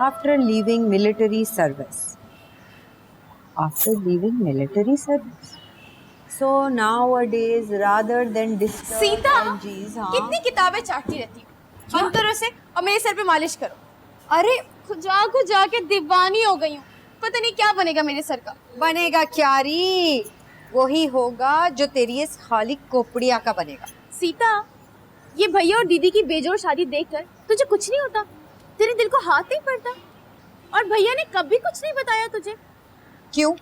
after leaving military service. After leaving military service. So nowadays, rather than disturb Sita, LGs, हाँ? कितनी किताबें चाटती रहती हो जिन तरह से, और मेरे सर पे मालिश करो। अरे खुजा खुजा के दीवानी हो गई हूँ, पता नहीं क्या बनेगा मेरे सर का। बनेगा क्या री? वही होगा जो तेरी इस खाली कोपड़िया का बनेगा। सीता, ये भैया और दीदी की बेजोड़ शादी देखकर तुझे कुछ नहीं होता? तेरे दिल को हाथ नहीं पड़ता? और भैया ने कभी कुछ नहीं बताया तुझे? क्यों?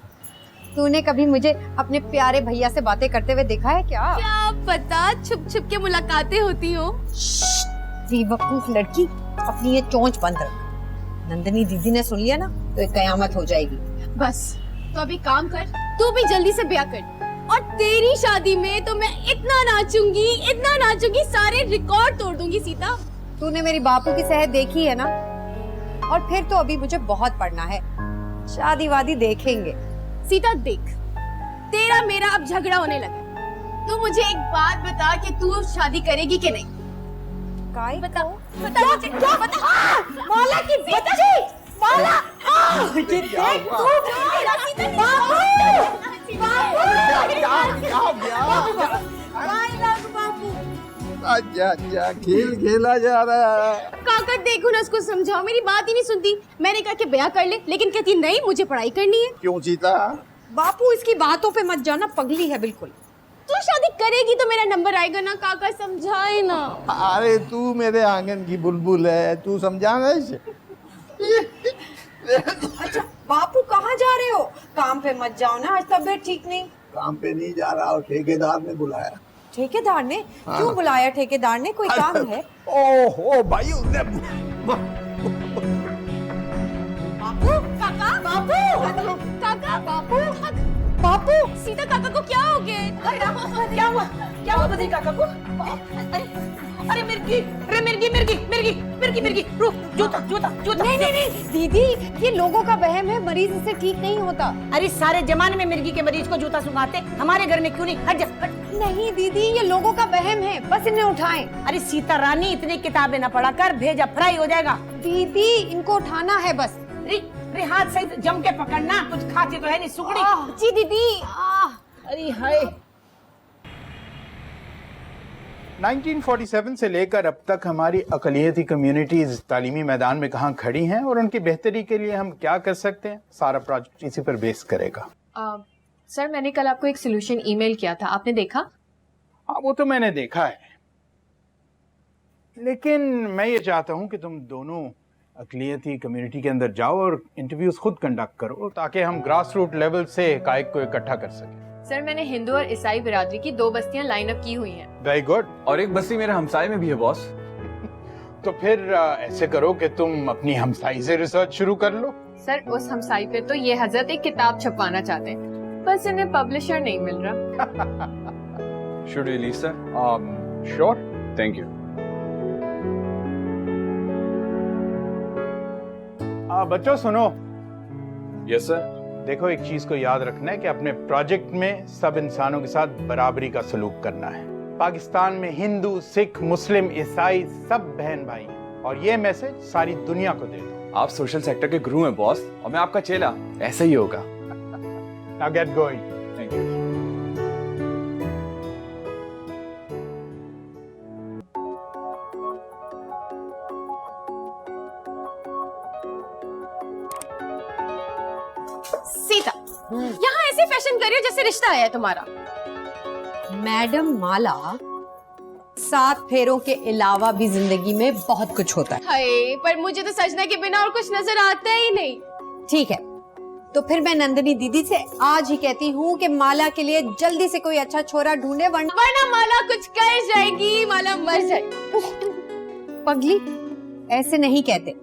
तूने कभी मुझे अपने प्यारे भैया से बातें करते हुए देखा है क्या? क्या पता, छुप छुप के मुलाकातें होती हो। बेवकूफ लड़की, अपनी ये चोंच बंद रख। नंदिनी दीदी ने सुन लिया ना तो एक कयामत हो जाएगी। बस तो अभी काम कर, तू भी जल्दी से ब्याह कर, और तेरी शादी में तो मैं इतना नाचूंगी, सारे रिकॉर्ड तोड़ दूंगी। सीता, तूने मेरी बापू की सेहत देखी है ना, और फिर तो अभी मुझे बहुत पढ़ना है। शादी वादी देखेंगे। सीता देख, तेरा मेरा अब झगड़ा होने लगा। तू मुझे एक बात बता कि तू शादी करेगी कि नहीं? बता मुझे, क्या बता? माला की बच्ची, माला, अच्छा खेल खेला जा रहा है। काका देखो ना, उसको समझाओ, मेरी बात ही नहीं सुनती। मैंने कहा कि ब्याह कर ले, लेकिन कहती नहीं, मुझे पढ़ाई करनी है। क्यों सीता? बापू इसकी बातों पे मत जाना, पगली है बिल्कुल। तू शादी करेगी तो मेरा नंबर आएगा ना, काका समझाए ना। अरे तू मेरे आंगन की बुलबुल है, तू समझाना इसे। अच्छा बापू कहाँ जा रहे हो? काम पे मत जाओ ना, आज तबीयत ठीक नहीं। काम पे नहीं जा रहा, और ठेकेदार ने बुलाया। ठेकेदार ने? हाँ। क्यों बुलाया ठेकेदार ने? कोई काम है? ओहो भाई, उसने बापू, काका, बापू, काका, बापू, बापू, सीता काका को क्या हो गया? क्या हुआ बद्री काका को? अरे मिर्गी, रुक, जूता। नहीं दीदी, ये लोगों का वहम है, मरीज इससे ठीक नहीं होता। अरे सारे जमाने में मिर्गी के मरीज को जूता सुंघाते, हमारे घर में क्यों नहीं? हट जा, हट। नहीं दीदी, ये लोगों का वहम है, बस इन्हें उठाएं। अरे सीता रानी, इतनी किताबें न पढ़ा कर, भेजा फ्राई हो जाएगा। दीदी इनको उठाना है बस। रे हाथ सही जम के पकड़ना, कुछ खाती तो है नहीं सुगड़ी। जी दीदी। अरे हाय। 1947 से लेकर अब तक हमारी अक़लियती कम्युनिटीज तालीमी मैदान में कहाँ खड़ी हैं और उनकी बेहतरी के लिए हम क्या कर सकते हैं, सारा प्रोजेक्ट इसी पर बेस करेगा। सर, मैंने कल आपको एक सोल्यूशन ईमेल किया था, आपने देखा? हाँ, वो तो मैंने देखा है, लेकिन मैं ये चाहता हूँ कि तुम दोनों अक़लियती कम्युनिटी के अंदर जाओ और इंटरव्यूज खुद कंडक्ट करो, ताकि हम ग्रास रूट लेवल से हक़ाइक़ को इकट्ठा कर सकें। सर, मैंने हिंदू और ईसाई बिरादरी की 2 बस्तियां लाइन अप की हुई हैं। Very good. और एक बस्ती मेरे हमसाए में भी है बॉस। तो फिर ऐसे करो कि तुम अपनी हमसाई से रिसर्च शुरू कर लो। सर, उस हमसाई पे तो ये हजरत एक किताब छपवाना चाहते हैं, बस इन्हें पब्लिशर नहीं मिल रहा। Should we leave sir? Sure, thank you. बच्चों सुनो। Yes sir. देखो, एक चीज को याद रखना है कि अपने प्रोजेक्ट में सब इंसानों के साथ बराबरी का सलूक करना है। पाकिस्तान में हिंदू, सिख, मुस्लिम, ईसाई सब बहन भाई हैं, और ये मैसेज सारी दुनिया को दे दो। आप सोशल सेक्टर के गुरु हैं बॉस, और मैं आपका चेला, ऐसा ही होगा। Now get going. Thank you. Sita, यहाँ ऐसे फैशन कर रही हो जैसे रिश्ता आया है तुम्हारा। मैडम माला, 7 फेरों के अलावा भी जिंदगी में बहुत कुछ होता है। हाय, पर मुझे तो सजना के बिना और कुछ नजर आता ही नहीं। ठीक है, तो फिर मैं नंदिनी दीदी से आज ही कहती हूँ कि माला के लिए जल्दी से कोई अच्छा छोरा ढूंढे, वरना माला कुछ कर जाएगी, माला मर जाएगी। पगली, ऐसे नहीं कहते,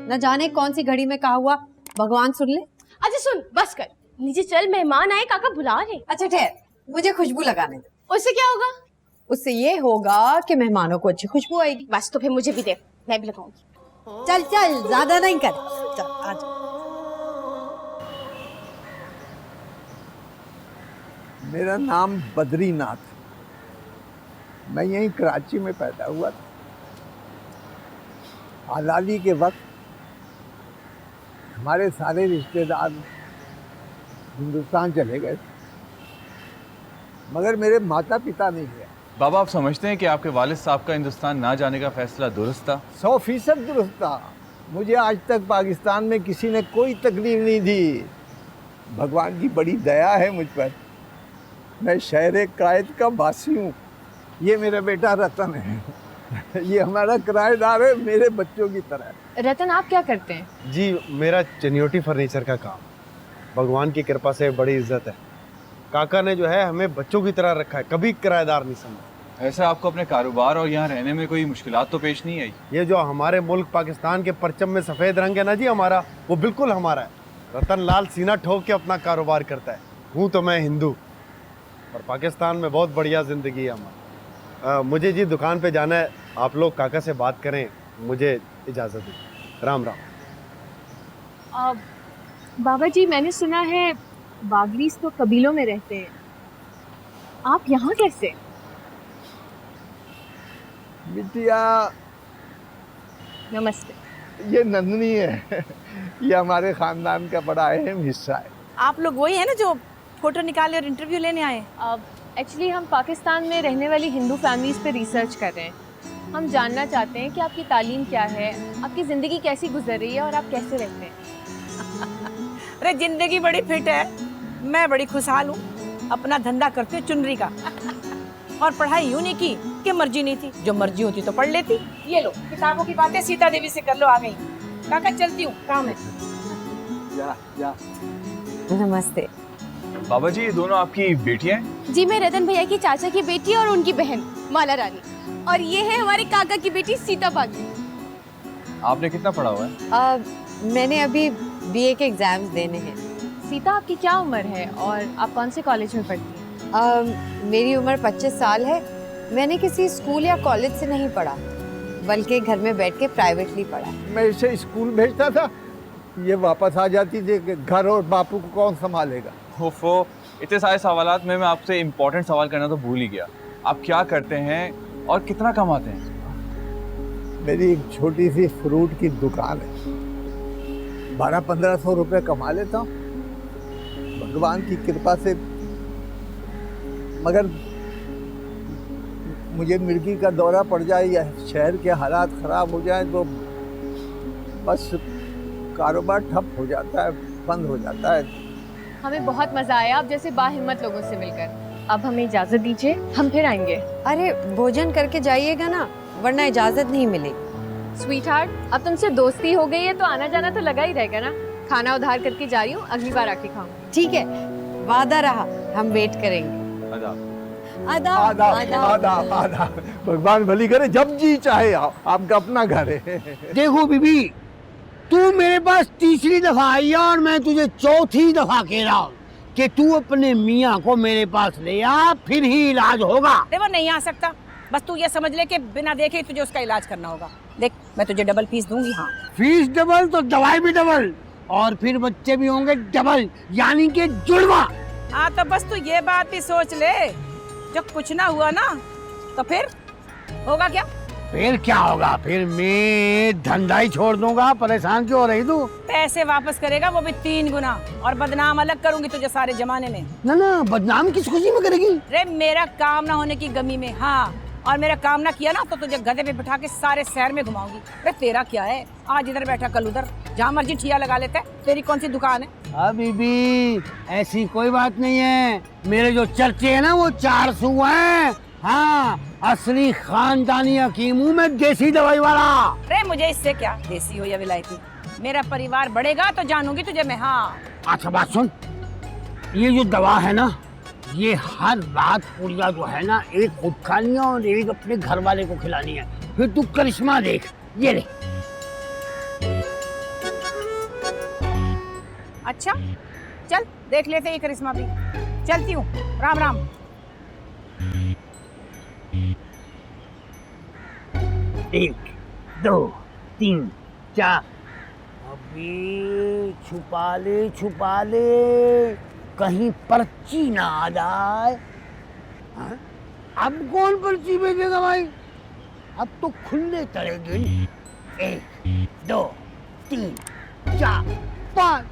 न जाने कौन सी घड़ी में कहा हुआ भगवान सुन ले। अच्छा सुन, बस कर, नीचे चल, मेहमान आए, काका बुला रहे। अच्छा ठहर, मुझे खुशबू लगाने दे। उससे क्या होगा? उससे ये होगा कि मेहमानों को अच्छी खुशबू आएगी। बस तो फिर मुझे भी दे, मैं भी लगाऊंगी। चल चल, ज्यादा नहीं कर, चल आज। मेरा नाम बद्रीनाथ, मैं यहीं कराची में पैदा हुआ था। आज़ादी के वक्त हमारे सारे रिश्तेदार हिंदुस्तान चले गए, मगर मेरे माता पिता नहीं गए। बाबा, आप समझते हैं कि आपके वालिद साहब का हिंदुस्तान ना जाने का फैसला दुरुस्त था? 100% दुरुस्त था। मुझे आज तक पाकिस्तान में किसी ने कोई तकलीफ नहीं दी। भगवान की बड़ी दया है मुझ पर। मैं शहर कायद का वासी हूँ। ये मेरा बेटा रतन है। ये हमारा किराएदार है, मेरे बच्चों की तरह। रतन, आप क्या करते हैं? जी, मेरा चनियोटी फर्नीचर का काम। भगवान की कृपा से बड़ी इज्जत है। काका ने जो है हमें बच्चों की तरह रखा है, कभी किराएदार नहीं समझा। ऐसा आपको अपने कारोबार और यहाँ रहने में कोई मुश्किलात तो पेश नहीं आई? ये जो हमारे मुल्क पाकिस्तान के परचम में सफ़ेद रंग है ना जी हमारा, वो बिल्कुल हमारा है। रतन लाल सीना ठोक के अपना कारोबार करता है। हूँ तो मैं हिंदू, और पाकिस्तान में बहुत बढ़िया ज़िंदगी है हमारी। मुझे जी दुकान पे जाना है, आप लोग काका से बात करें, मुझे इजाज़त दें। राम राम। बाबा जी, मैंने सुना है बागरीस तो कबीलों में रहते हैं, आप यहाँ कैसे? बिटिया, नमस्ते। ये नंदनी है। ये हमारे खानदान का बड़ा अहम हिस्सा है। आप लोग वही है ना जो फोटो निकाले और इंटरव्यू लेने आए? एक्चुअली हम पाकिस्तान में रहने वाली हिंदू फैमिलीज पे रिसर्च कर रहे हैं। हम जानना चाहते हैं कि आपकी तालीम क्या है, आपकी ज़िंदगी कैसी गुजर रही है और आप कैसे रहते हैं। अरे जिंदगी बड़ी फिट है, मैं बड़ी खुशहाल हूँ। अपना धंधा करती हूँ चुनरी का। और पढ़ाई यूँ नहीं की कि मर्जी नहीं थी, जो मर्जी होती तो पढ़ लेती। ये लो किताबों की बातें सीता देवी से कर लो, आ गई। काका चलती हूँ, काम है। जा जा। नमस्ते। बाबा जी, ये दोनों आपकी बेटियां हैं? जी, मैं रतन भैया की चाचा की बेटी और उनकी बहन माला रानी, और ये है हमारे काका की बेटी सीता बागी। आपने कितना पढ़ा हुआ है? मैंने अभी बीए के एग्जाम्स देने हैं। सीता, आपकी क्या उम्र है और आप कौन से कॉलेज में पढ़ती हैं? मेरी उम्र 25 साल है। मैंने किसी स्कूल या कॉलेज से नहीं पढ़ा, बल्कि घर में बैठ के प्राइवेटली पढ़ा। मैं इसे स्कूल भेजता था, ये वापस आ जाती थी कि घर और बापू को कौन संभालेगा। ओफो, इतने सारे सवालात में मैं आपसे इम्पोर्टेंट सवाल करना तो भूल ही गया। आप क्या करते हैं और कितना कमाते हैं? मेरी एक छोटी सी फ्रूट की दुकान है। 1200-1500 रुपये कमा लेता हूँ भगवान की कृपा से। मगर मुझे मिर्गी का दौरा पड़ जाए या शहर के हालात ख़राब हो जाए तो बस कारोबार ठप हो जाता है, बंद हो जाता है। हमें बहुत मज़ा आया आप जैसे बाहिम्मत लोगों से मिलकर। अब हमें इजाज़त दीजिए, हम फिर आएंगे। अरे भोजन करके जाइएगा ना, वरना इजाज़त नहीं मिलेगी। स्वीट हार्ट, अब तुमसे दोस्ती हो गई है तो आना जाना तो लगा ही रहेगा ना। खाना उधार करके जा रही हूँ, अगली बार आके खाऊंगी। ठीक है, वादा रहा, हम वेट करेंगे। आदाब। आदाब। आदाब आदाब। भगवान भली करे, जब जी चाहे आओ, आपका अपना घर है। देखो बीबी, तू मेरे पास तीसरी दफा आई है और मैं तुझे चौथी दफा कह रहा हूँ कि तू अपने मियाँ को मेरे पास ले आ, फिर ही इलाज होगा। वो नहीं आ सकता, बस तू ये समझ ले कि बिना देखे ही तुझे उसका इलाज करना होगा। देख, मैं तुझे डबल फीस दूंगी। हाँ, फीस डबल तो दवाई भी डबल, और फिर बच्चे भी होंगे डबल, यानी कि जुड़वा। हाँ तो बस तू ये बात भी सोच ले, जब कुछ ना हुआ ना तो फिर होगा क्या? फिर क्या होगा? फिर मैं धंधा ही छोड़ दूंगा। परेशान क्यों हो रही तू? पैसे वापस करेगा, वो भी 3 गुना, और बदनाम अलग करूंगी तुझे सारे जमाने में। ना ना, बदनाम किस खुशी में करेगी? रे मेरा काम ना होने की गमी में। हाँ, और मेरा काम ना किया ना तो तुझे गधे पे बिठा के सारे शहर में घुमाऊंगी। अरे तेरा क्या है, आज इधर बैठा कल उधर, जहाँ मर्जी ठिया लगा लेता है। तेरी कौन सी दुकान है? हाँ बीबी, ऐसी कोई बात नहीं है। मेरे जो चर्चे है ना वो 400 हैं। हाँ, असली खानदानी हकीम हूँ मैं, देसी दवाई वाला। अरे मुझे इससे क्या, देसी हो या विलायती, मेरा परिवार बढ़ेगा तो जानूंगी तुझे मैं। हाँ, अच्छा बात सुन, ये जो दवा है ना, ये हर रात पुड़िया जो है ना, एक खुद खानी है और एक अपने घर वाले को खिलानी है। फिर तू करिश्मा देख, ये ले। अच्छा चल देख लेते ये करिश्मा भी। चलती हूँ, राम राम। एक, दो, तीन, चार। अबे छुपा ले, कहीं पर्ची ना आ जाए। हाँ? अब कौन पर्ची भेजेगा भाई? अब तो खुले तड़े गिन। 1, 2, 3, 4, पाँच